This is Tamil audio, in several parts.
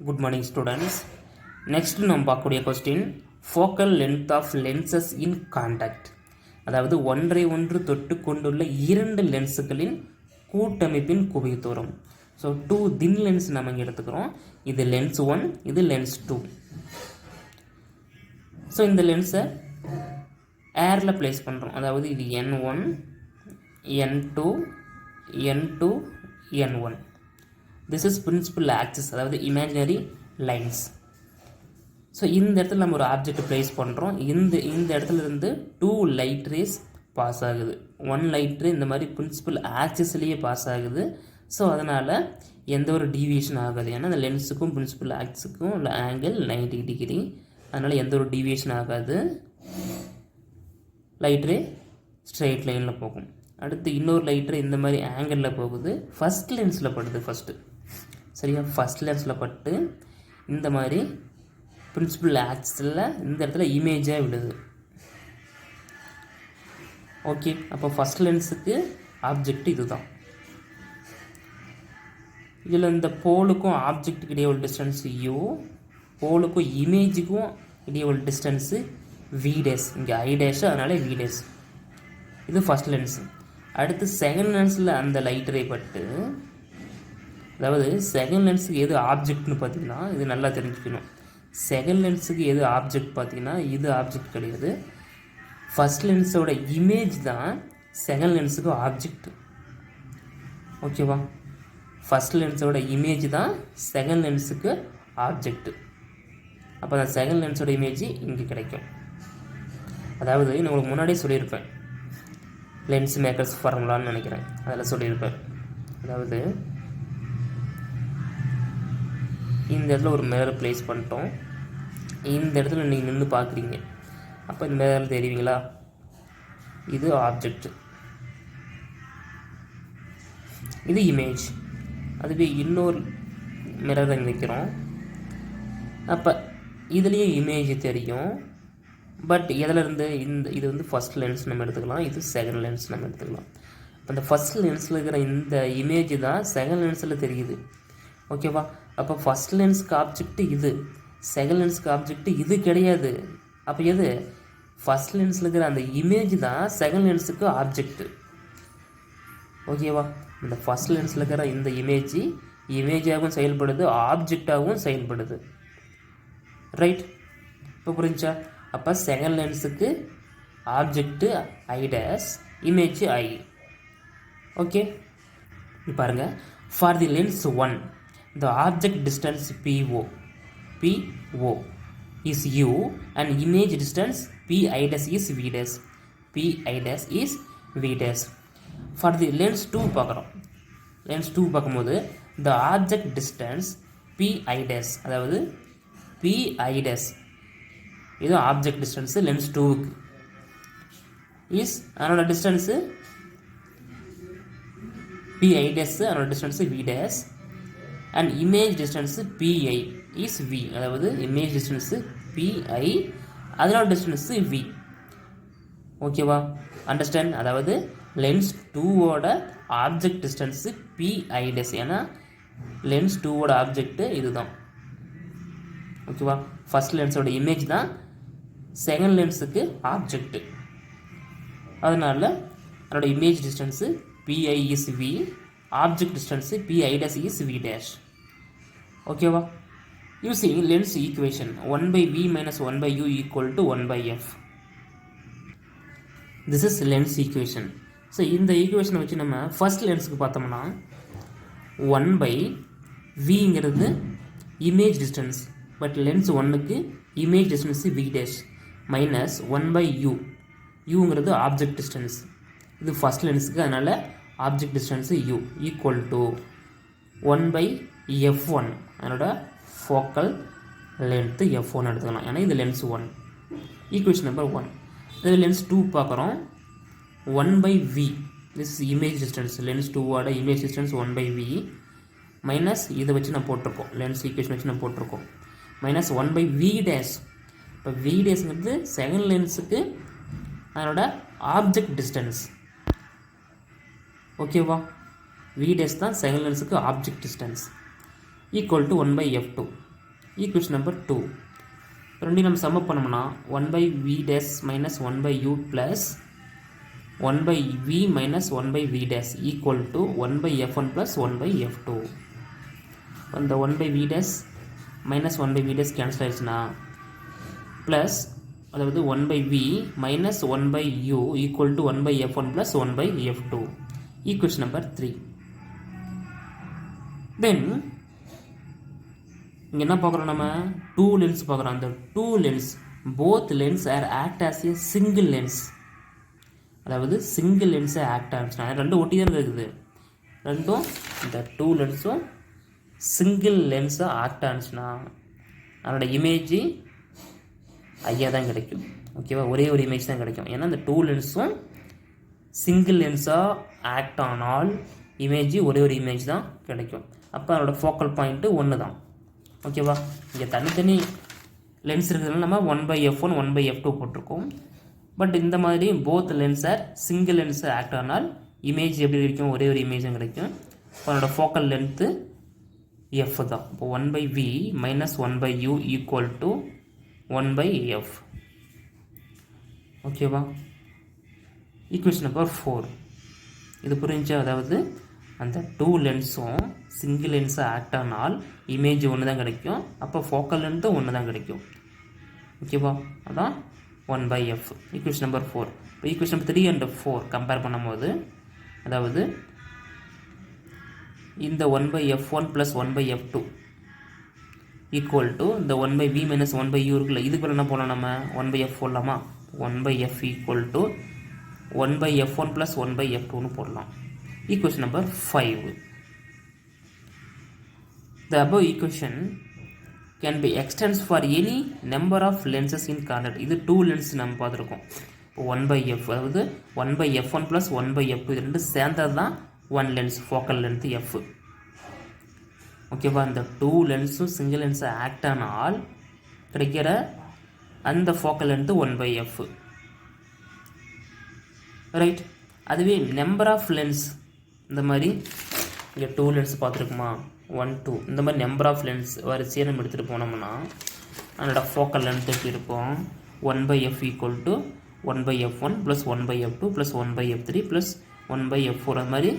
Good morning students. Next நம்ம பார்க்கக்கூடிய question focal length of lenses in contact. அதாவது ஒன்றை ஒன்று தொட்டு கொண்டுள்ள இரண்டு லென்ஸுகளின் கூட்டமைப்பின் குவியத்தூரம். ஸோ டூ தின் லென்ஸ் நம்ம இங்கே எடுத்துக்கிறோம். இது லென்ஸ் 1, இது லென்ஸ் 2. ஸோ இந்த லென்ஸை ஏரில் பிளேஸ் பண்ணுறோம். அதாவது இது N1, N2, N2, N1. This is principal axis, அதாவது imaginary lines. ஸோ இந்த இடத்துல நம்ம ஒரு ஆப்ஜெக்ட் ப்ளேஸ் பண்ணுறோம். இந்த இடத்துல இருந்து 2 லைட் ரேஸ் பாஸ் ஆகுது. 1 லைட் ரே இந்த மாதிரி பிரின்சிபல் ஆக்சிஸ்லேயே பாஸ் ஆகுது. ஸோ அதனால் எந்த ஒரு டீவியேஷன் ஆகாது. ஏன்னா அந்த லென்ஸுக்கும் பிரின்சிபல் ஆக்சிஸுக்கும் உள்ள ஆங்கிள் 90 டிகிரி. அதனால் எந்த ஒரு டீவியேஷன் ஆகாது. லைட் ரே ஸ்ட்ரெயிட் லைனில் போகும். அடுத்து இன்னொரு லைட் ரே இந்த மாதிரி ஆங்கிளில் போகுது. ஃபஸ்ட் லென்ஸில் படுது. சரியா, ஃபஸ்ட் லென்ஸில் பட்டு இந்த மாதிரி பிரின்சிபல் ஆக்சிஸில் இந்த இடத்துல இமேஜாக விடுது. ஓகே, அப்போ ஃபஸ்ட் லென்ஸுக்கு ஆப்ஜெக்ட் இதுதான். இதில் இந்த போலுக்கும் ஆப்ஜெக்ட்டுக்கு இடையே உள்ள டிஸ்டன்ஸ் யூ, போலுக்கும் இமேஜுக்கும் இடையே உள்ள டிஸ்டன்ஸு வி டேஸ். இங்கே ஐ டேஷ், அதனால் வி டேஸ். இது ஃபஸ்ட் லென்ஸு. அடுத்து செகண்ட் லென்ஸில் அந்த லைட் ரே பட்டு, அதாவது செகண்ட் லென்ஸுக்கு எது ஆப்ஜெக்ட்னு பார்த்தீங்கன்னா இது நல்லா தெரிஞ்சுக்கணும். செகண்ட் லென்ஸுக்கு எது ஆப்ஜெக்ட் பார்த்தீங்கன்னா இது ஆப்ஜெக்ட் கிடையாது. ஃபஸ்ட் லென்ஸோட இமேஜ் தான் செகண்ட் லென்ஸுக்கு ஆப்ஜெக்ட். ஓகேவா, ஃபஸ்ட் லென்ஸோட இமேஜ் தான் செகண்ட் லென்ஸுக்கு ஆப்ஜெக்ட். அப்போ அந்த செகண்ட் லென்ஸோட இமேஜ் இங்கே கிடைக்கும். அதாவது நான் உங்களுக்கு முன்னாடியே சொல்லியிருப்பேன், லென்ஸ் மேக்கர்ஸ் ஃபார்முலான்னு நினைக்கிறேன், அதில் சொல்லியிருப்பேன். அதாவது இந்த இடத்துல ஒரு மிரர் ப்ளேஸ் பண்ணிட்டோம். இந்த இடத்துல நீங்கள் நின்று பார்க்குறீங்க. அப்போ இந்த மிரரில் தெரியுங்களா, இது ஆப்ஜெக்ட், இது இமேஜ். அதுவே இன்னொரு மிரர் அங்கே வைக்கிறோம். அப்போ இதுலேயும் இமேஜ் தெரியும். பட் எதிலிருந்து இது வந்து ஃபஸ்ட் லென்ஸ் நம்ம எடுத்துக்கலாம், இது செகண்ட் லென்ஸ் நம்ம எடுத்துக்கலாம். அப்போ இந்த ஃபஸ்ட் லென்ஸில் இருக்கிற இந்த இமேஜ் தான் செகண்ட் லென்ஸில் தெரியுது. ஓகேவா, அப்போ ஃபஸ்ட் லென்ஸுக்கு ஆப்ஜெக்ட் இது, செகண்ட் லென்ஸுக்கு ஆப்ஜெக்ட் இது கிடையாது. அப்போ எது, ஃபஸ்ட் லென்ஸில் இருக்கிற அந்த இமேஜ் தான் செகண்ட் லென்ஸுக்கு ஆப்ஜெக்ட். ஓகேவா, இந்த ஃபஸ்ட் லென்ஸில் இருக்கிற இந்த இமேஜாகவும் செயல்படுது, ஆப்ஜெக்டாகவும் செயல்படுது. ரைட், இப்போ புரிஞ்சா? அப்போ செகண்ட் லென்ஸுக்கு ஆப்ஜெக்ட்டு ஐ டேஸ், இமேஜ் ஐ. ஓகே, பாருங்கள். For the lens 1, the object distance PO is U and image distance PI dash is V dash. PI dash is V dash. For the lens 2 பார்க்குறோம். lens 2 பார்க்கும்போது the object distance PI dash, அதாவது PI dash இது ஆப்ஜெக்ட் டிஸ்டன்ஸு லென்ஸ் 2க்கு இஸ், அதனோட டிஸ்டன்ஸு PI dash, அதனோட distance V dash. And image distance PI is V, அதாவது இமேஜ் டிஸ்டன்ஸு PI, அதனோட டிஸ்டன்ஸு V. ஓகேவா, அண்டர்ஸ்டாண்ட்? அதாவது லென்ஸ் 2ஓட ஆப்ஜெக்ட் டிஸ்டன்ஸு PI டேஸ், ஏன்னா லென்ஸ் 2ஓட ஆப்ஜெக்ட்டு இதுதான். ஓகேவா, ஃபஸ்ட் லென்ஸோட இமேஜ் தான் செகண்ட் லென்ஸுக்கு ஆப்ஜெக்ட்டு. அதனால் அதனோட image distance PI is V, object distance PI dash is V dash. ஓகேவா, using lens equation 1/V minus 1/U equal to 1/F. This is lens equation. So இந்த ஈக்குவேஷனை வச்சு நம்ம ஃபஸ்ட் லென்ஸுக்கு பார்த்தோம்னா 1/Vங்கிறது இமேஜ் டிஸ்டன்ஸ், பட் லென்ஸ் 1க்கு image distance V dash minus 1/U, யூங்கிறது ஆப்ஜெக்ட் டிஸ்டன்ஸ். இது ஃபஸ்ட் லென்ஸுக்கு, அதனால் object distance U equal to 1/F1, அதனோட ஃபோக்கல் லென்த்து F1 எடுத்துக்கலாம், ஏன்னா இது லென்ஸ் 1. Equation number 1. இதில் லென்ஸ் 2 பார்க்குறோம். 1/V, this is image distance, lens 2ஓட இமேஜ் டிஸ்டன்ஸ் 1/V மைனஸ் இதை வச்சு நான் போட்டிருக்கோம், லென்ஸ் ஈக்குவேஷன் வச்சு நான் போட்டிருக்கோம், மைனஸ் 1/V dash. இப்போ V daஷ்ங்கிறது செகண்ட் லென்ஸுக்கு அதனோட ஆப்ஜெக்ட் டிஸ்டன்ஸ். ஓகேவா, V dash தான் செகண்ட் லென்ஸுக்கு object distance equal to 1/F2. Equation number 2 ரெண்டையும் நம்ம சம் பண்ணோம்னா 1/v dash minus 1/u plus 1/v minus 1/v dash equal to 1/f1 plus 1/f2. அந்த 1/v dash minus 1/v dash கேன்சல் ஆயிடுச்சுன்னா ப்ளஸ் அதாவது 1/v minus 1/u equal to 1/f1 plus 1/f2. Equation number 3. Then இங்கே என்ன பார்க்குறோம் நம்ம 2 லென்ஸ் பார்க்குறோம். அந்த 2 lens both lens are act as a single lens. அதாவது சிங்கிள் லென்ஸை ஆக்ட் ஆச்சுன்னா ரெண்டும் ஒட்டி தான் இருக்குது. ரெண்டும் இந்த 2 லென்ஸும் சிங்கிள் லென்ஸாக ஆக்ட் ஆச்சுன்னா அதோட இமேஜ் ஐயா தான் கிடைக்கும். ஓகேவா, ஒரே ஒரு இமேஜ் தான் கிடைக்கும். ஏன்னா இந்த 2 லென்ஸும் சிங்கிள் லென்ஸாக ஆக்ட் ஆனால் இமேஜ் ஒரே ஒரு இமேஜ் தான் கிடைக்கும். அப்போ அதோட ஃபோக்கல் பாயிண்ட்டு ஒன்று தான். ஓகேவா, இங்கே தனித்தனி லென்ஸ் இருக்கிறதுனால நம்ம 1/f1 1/f2 போட்டிருக்கோம். பட் இந்த மாதிரி போத் லென்ஸர் சிங்கிள் லென்ஸை ஆக்ட் ஆனால் இமேஜ் எப்படி கிடைக்கும், ஒரே ஒரு இமேஜ் தான் கிடைக்கும். இப்போ அதோட ஃபோக்கல் லென்த்து எஃப் தான். இப்போ 1/v minus 1/u equal to 1/f. ஓகேவா, ஈக்குவேஷன் நம்பர் 4 இது புரிஞ்சா, அதாவது அந்த 2 லென்ஸும் சிங்கிள் லென்ஸை ஆக்ட் ஆனால் இமேஜ் ஒன்று தான் கிடைக்கும். அப்போ ஃபோக்கல் லென்த்து ஒன்று தான் கிடைக்கும். ஓகேவா, அதான் 1/f. Equation number 4. இப்போ ஈக்குவேஷன் நம்பர் 3 and 4 கம்பேர் பண்ணும்போது, அதாவது இந்த 1/f1 plus 1/f2 equal to இந்த 1/v minus 1/u இருக்குல்ல, இதுக்கு என்ன போகலாம் நம்ம 1/f போடலாமா. 1/f equal to 1/f1 plus 1/f2ன்னு போடலாம். Equation number 5. The above equation can be extended for any number of lenses in contact. இது 2 லென்ஸ் நம்ம பார்த்துருக்கோம். இப்போ 1/f, அதாவது 1/f1 plus 1/f2 இது ரெண்டு சேர்ந்தது தான் 1 லென்ஸ், ஃபோக்கல் லென்த் f. ஓகேவா, இந்த 2 லென்ஸும் சிங்கிள் லென்ஸை ஆக்ட் ஆனால் கிடைக்கிற அந்த ஃபோக்கல் லென்த் 1/f. ரைட். அதுவே நம்பர் ஆஃப் லென்ஸ் இந்த மாதிரி இங்கே 2 லென்ஸ் பார்த்துருக்குமா, 1 2 இந்த மாதிரி நம்பர் ஆஃப் லென்ஸ் வரிசையை நம்ம எடுத்துகிட்டு போனோம்னா அதோட ஃபோக்கல் லென்த் எப்படி இருக்கும், 1/f equal to 1/f1 plus 1/f2 plus 1/f3 plus 1/f4. அது மாதிரி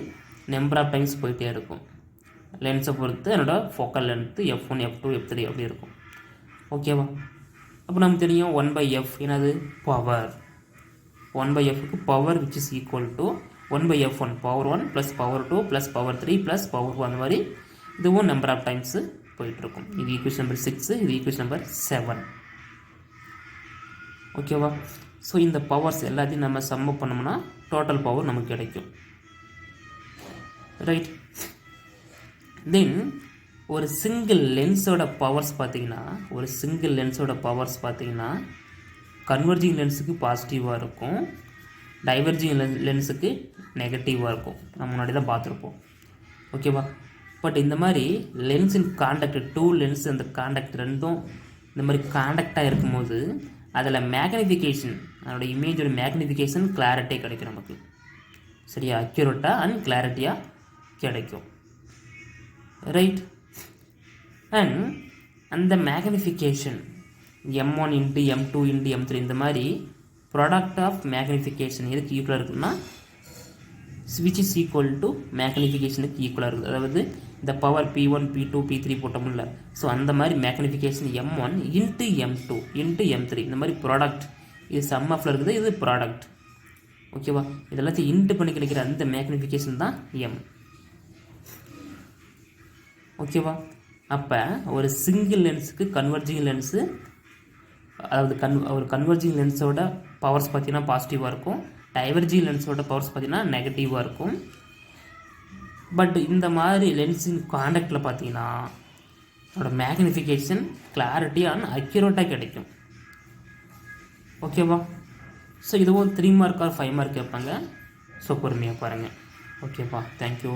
நம்பர் ஆஃப் டைம்ஸ் போயிட்டே இருக்கும். லென்ஸை பொறுத்து என்னோட focal length f1 f2 f3 அப்படி இருக்கும். ஓகேவா, அப்போ நமக்கு தெரியும் 1/f என்னது, பவர். 1/fக்கு power which is equal to 1/f1 power 1 plus power 2 plus power 3 plus power 4. அந்த மாதிரி இதுவும் நம்பர் ஆஃப் டைம்ஸு போயிட்டுருக்கும். இது ஈக்குவேஷன் நம்பர் 6, இது ஈக்குவேஷன் நம்பர் 7. ஓகேவா, ஸோ இந்த பவர்ஸ் எல்லாத்தையும் நம்ம சம் பண்ணோம்னா டோட்டல் பவர் நமக்கு கிடைக்கும். ரைட். தென் ஒரு சிங்கிள் லென்ஸோட பவர்ஸ் பார்த்தீங்கன்னா கன்வர்ஜிங் லென்ஸுக்கு பாசிட்டிவாக இருக்கும், டைவர்ஜிங் லென்ஸுக்கு நெகட்டிவாக இருக்கும். நம்ம முன்னாடி தான் பார்த்துருப்போம். ஓகேவா, பட் இந்த மாதிரி லென்ஸின் காண்டாக்ட் 2 லென்ஸ் அந்த காண்டாக்ட் ரெண்டும் இந்த மாதிரி காண்டாக்டாக இருக்கும்போது அதில் மேக்னிஃபிகேஷன், அதோட இமேஜோட மேக்னிஃபிகேஷன் கிளாரிட்டி கிடைக்கும் நமக்கு. சரியா, அக்யூரேட்டாக அண்ட் கிளாரிட்டியாக கிடைக்கும். ரைட். அண்ட் அந்த magnification m1 into m2 into m3 இந்த மாதிரி ப்ராடக்ட் ஆஃப் மேக்னிஃபிகேஷன் எதுக்கு ஈக்குவலாக இருக்குன்னா விச் இஸ் ஈக்குவல் டு மேக்னிஃபிகேஷனுக்கு ஈக்குவலாக இருக்குது. அதாவது இந்த power p1 p2 p3 போட்டோம்ல, so அந்த மாதிரி magnification m1 into m2 into m3 இந்த மாதிரி ப்ராடக்ட். இது சம் ஆஃப்ல இருக்குது, இது ப்ராடக்ட். ஓகேவா, இதெல்லாத்தையும் இன்ட்டு பண்ணி கிடைக்கிற அந்த மேக்னிஃபிகேஷன் தான் m. ஓகேவா, அப்போ ஒரு சிங்கிள் லென்ஸுக்கு கன்வர்ஜிங் லென்ஸு, அதாவது ஒரு கன்வர்ஜிங் லென்ஸோட பவர்ஸ் பார்த்தீங்கன்னா பாசிட்டிவாக இருக்கும், டைவர்ஜிங் லென்ஸோட பவர்ஸ் பார்த்தீங்கன்னா நெகட்டிவாக இருக்கும். பட் இந்த மாதிரி லென்ஸின் காண்டாக்டில் பார்த்தீங்கன்னா அதோட மேக்னிஃபிகேஷன் கிளாரிட்டி அண்ட் அக்யூரேட்டாக கிடைக்கும். ஓகேவா, ஸோ இதுவும் 3 மார்க் ஆர் 5 மார்க் கேட்பாங்க. ஸோ பொறுமையாக பாருங்கள். ஓகேப்பா, தேங்க்யூ.